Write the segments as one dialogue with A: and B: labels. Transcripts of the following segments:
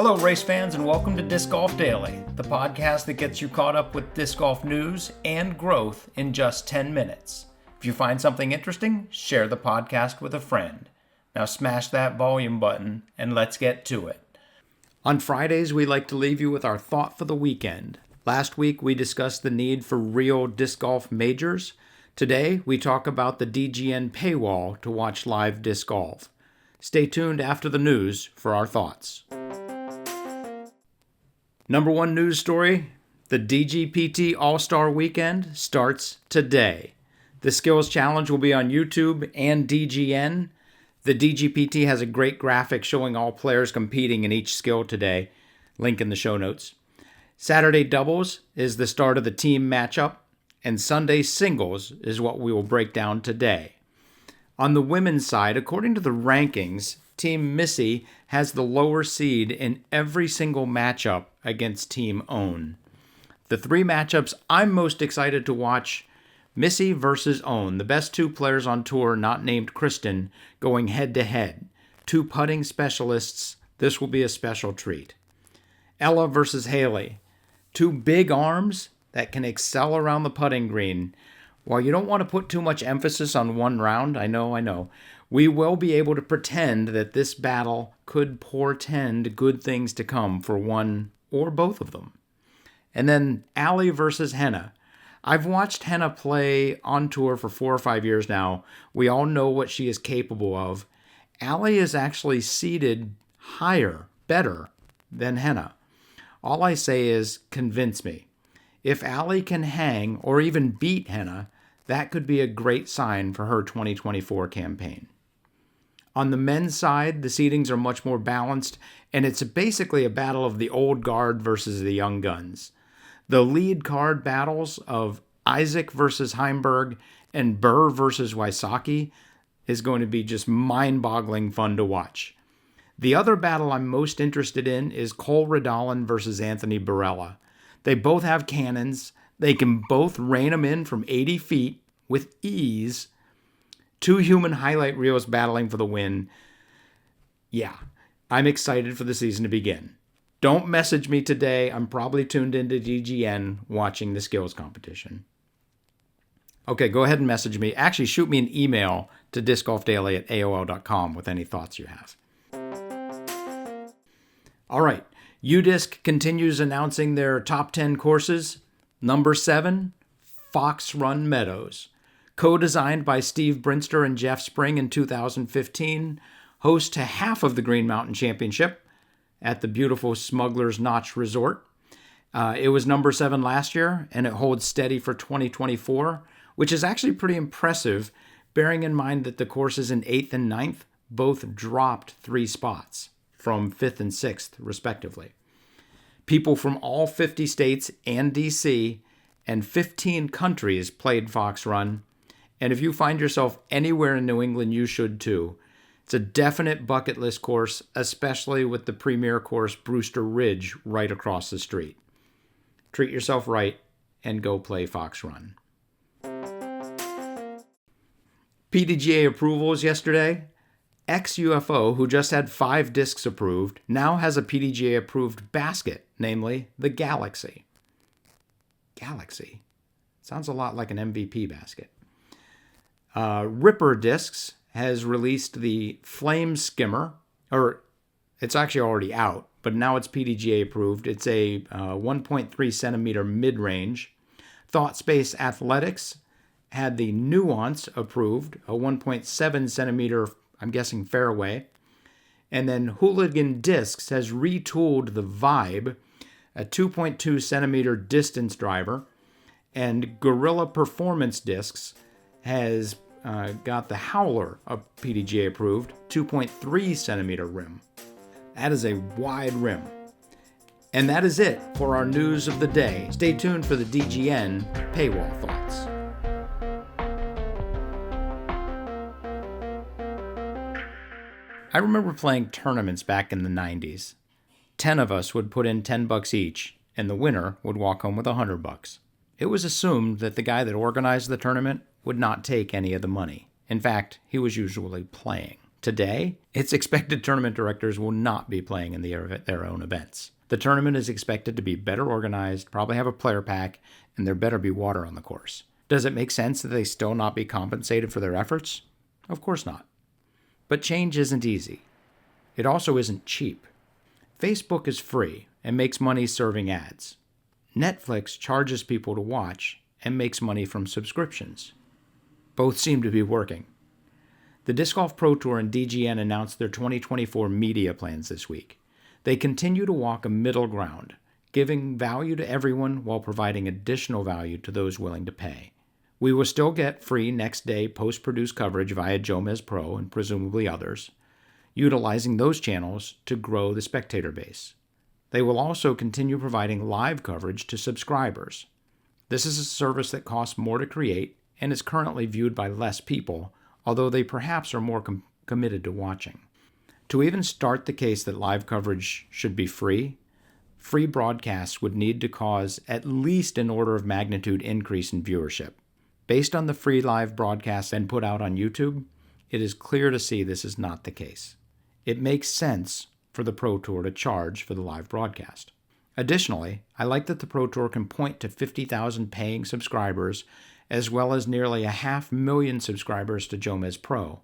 A: Hello, race fans, and welcome to Disc Golf Daily, the podcast that gets you caught up with disc golf news and growth in just 10 minutes. If you find something interesting, share the podcast with a friend. Now smash that volume button, and let's get to it. On Fridays, we like to leave you with our thought for the weekend. Last week, we discussed the need for real disc golf majors. Today, we talk about the DGN Paywall to watch live disc golf. Stay tuned after the news for our thoughts. Number one news story, the DGPT All Star weekend starts today. The Skills Challenge will be on YouTube and DGN. The DGPT has a great graphic showing all players competing in each skill today. Link in the show notes. Saturday doubles is the start of the team matchup, and Sunday singles is what we will break down today. On the women's side, according to the rankings, Team Missy has the lower seed in every single matchup against Team Own. The three matchups I'm most excited to watch: Missy versus Own, the best two players on tour not named Kristen, going head-to-head. Two putting specialists, this will be a special treat. Ella versus Haley, two big arms that can excel around the putting green. While you don't want to put too much emphasis on one round, I know, we will be able to pretend that this battle could portend good things to come for one or both of them. And then Allie versus Henna. I've watched Henna play on tour for 4 or 5 years now. We all know what she is capable of. Allie is actually seeded higher, better than Henna. All I say is, convince me. If Allie can hang or even beat Henna, that could be a great sign for her 2024 campaign. On the men's side, the seedings are much more balanced, and it's basically a battle of the old guard versus the young guns. The lead card battles of Isaac versus Heimberg and Burr versus Wysocki is going to be just mind-boggling fun to watch. The other battle I'm most interested in is Cole Redolin versus Anthony Barella. They both have cannons. They can both rein them in from 80 feet with ease. Two human highlight reels battling for the win. Yeah, I'm excited for the season to begin. Don't message me today. I'm probably tuned into DGN watching the skills competition. Okay, go ahead and message me. Actually, shoot me an email to discgolfdaily@aol.com with any thoughts you have. All right, UDisc continues announcing their top 10 courses. Number 7, Fox Run Meadows. Co-designed by Steve Brinster and Jeff Spring in 2015, host to half of the Green Mountain Championship at the beautiful Smuggler's Notch Resort. It was number 7 last year, and it holds steady for 2024, which is actually pretty impressive, bearing in mind that the courses in 8th and 9th both dropped 3 spots from 5th and 6th, respectively. People from all 50 states and DC and 15 countries played Fox Run. And if you find yourself anywhere in New England, you should too. It's a definite bucket list course, especially with the premier course, Brewster Ridge, right across the street. Treat yourself right and go play Fox Run. Pdga approvals yesterday. XUFO, who just had 5 discs approved, now has a Pdga approved basket, namely the Galaxy. Galaxy? Sounds a lot like an MVP basket. Ripper Discs has released the Flame Skimmer, or it's actually already out, but now it's Pdga approved. It's a 1.3 centimeter mid-range. ThoughtSpace Athletics had the Nuance approved, a 1.7 centimeter, I'm guessing, fairway. And then Hooligan Discs has retooled the Vibe, a 2.2 centimeter distance driver. And Gorilla Performance Discs has got the Howler of Pdga approved, 2.3 centimeter rim. That is a wide rim. And that is it for our news of the day. Stay tuned for the DGN Paywall Thoughts. I remember playing tournaments back in the 90s. 10 of us would put in $10 each, and the winner would walk home with $100. It was assumed that the guy that organized the tournament would not take any of the money. In fact, he was usually playing. Today, it's expected tournament directors will not be playing in their own events. The tournament is expected to be better organized, probably have a player pack, and there better be water on the course. Does it make sense that they still not be compensated for their efforts? Of course not. But change isn't easy. It also isn't cheap. Facebook is free and makes money serving ads. Netflix charges people to watch and makes money from subscriptions. Both seem to be working. The Disc Golf Pro Tour and DGN announced their 2024 media plans this week. They continue to walk a middle ground, giving value to everyone while providing additional value to those willing to pay. We will still get free next-day post-produced coverage via Jomez Pro and presumably others, utilizing those channels to grow the spectator base. They will also continue providing live coverage to subscribers. This is a service that costs more to create and is currently viewed by less people, although they perhaps are more committed to watching. To even start the case that live coverage should be free broadcasts would need to cause at least an order of magnitude increase in viewership. Based on the free live broadcasts and put out on YouTube, it is clear to see this is not the case. It makes sense for the Pro Tour to charge for the live broadcast. Additionally, I like that the Pro Tour can point to 50,000 paying subscribers as well as nearly 500,000 subscribers to Jomez Pro.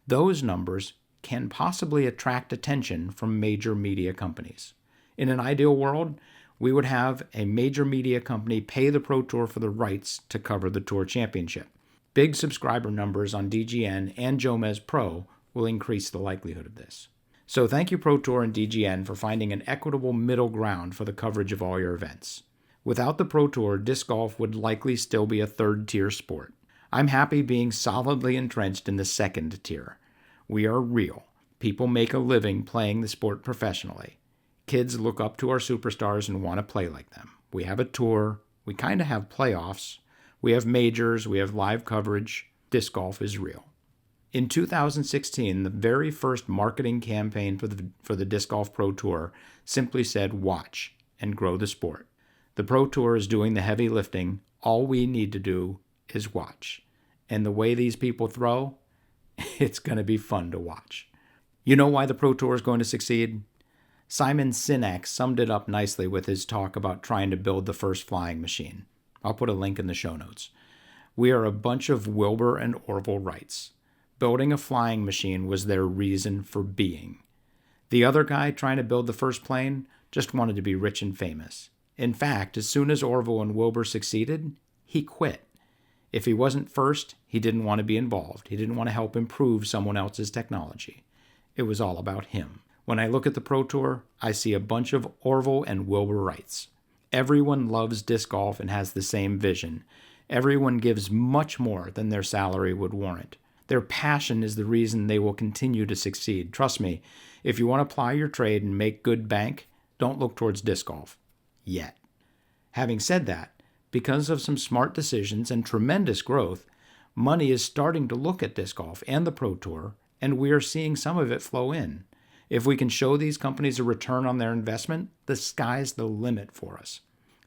A: Those numbers can possibly attract attention from major media companies. In an ideal world, we would have a major media company pay the Pro Tour for the rights to cover the Tour Championship. Big subscriber numbers on DGN and Jomez Pro will increase the likelihood of this. So thank you Pro Tour and DGN for finding an equitable middle ground for the coverage of all your events. Without the Pro Tour, disc golf would likely still be a third-tier sport. I'm happy being solidly entrenched in the second tier. We are real. People make a living playing the sport professionally. Kids look up to our superstars and want to play like them. We have a tour. We kind of have playoffs. We have majors. We have live coverage. Disc golf is real. In 2016, the very first marketing campaign for the Disc Golf Pro Tour simply said, watch and grow the sport. The Pro Tour is doing the heavy lifting. All we need to do is watch. And the way these people throw, it's going to be fun to watch. You know why the Pro Tour is going to succeed? Simon Sinek summed it up nicely with his talk about trying to build the first flying machine. I'll put a link in the show notes. We are a bunch of Wilbur and Orville Wrights. Building a flying machine was their reason for being. The other guy trying to build the first plane just wanted to be rich and famous. In fact, as soon as Orville and Wilbur succeeded, he quit. If he wasn't first, he didn't want to be involved. He didn't want to help improve someone else's technology. It was all about him. When I look at the Pro Tour, I see a bunch of Orville and Wilbur Wrights. Everyone loves disc golf and has the same vision. Everyone gives much more than their salary would warrant. Their passion is the reason they will continue to succeed. Trust me, if you want to ply your trade and make good bank, don't look towards disc golf. Yet. Having said that, because of some smart decisions and tremendous growth, money is starting to look at disc golf and the Pro Tour, and we are seeing some of it flow in. If we can show these companies a return on their investment, the sky's the limit for us.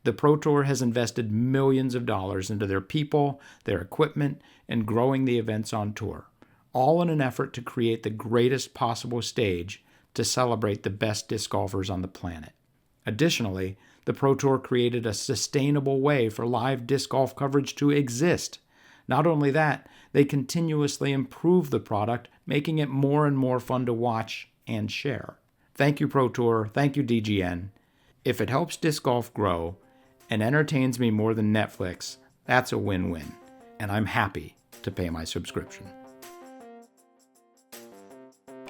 A: The Pro Tour has invested millions of dollars into their people, their equipment, and growing the events on tour, all in an effort to create the greatest possible stage to celebrate the best disc golfers on the planet. Additionally, the Pro Tour created a sustainable way for live disc golf coverage to exist. Not only that, they continuously improve the product, making it more and more fun to watch and share. Thank you, Pro Tour. Thank you, DGN. If it helps disc golf grow and entertains me more than Netflix, that's a win-win, and I'm happy to pay my subscription.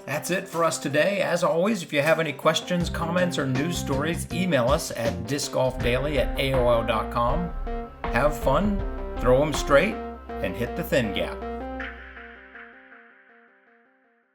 A: That's it for us today. As always, if you have any questions, comments, or news stories, email us at discgolfdaily@aol.com. Have fun, throw them straight, and hit the thin gap.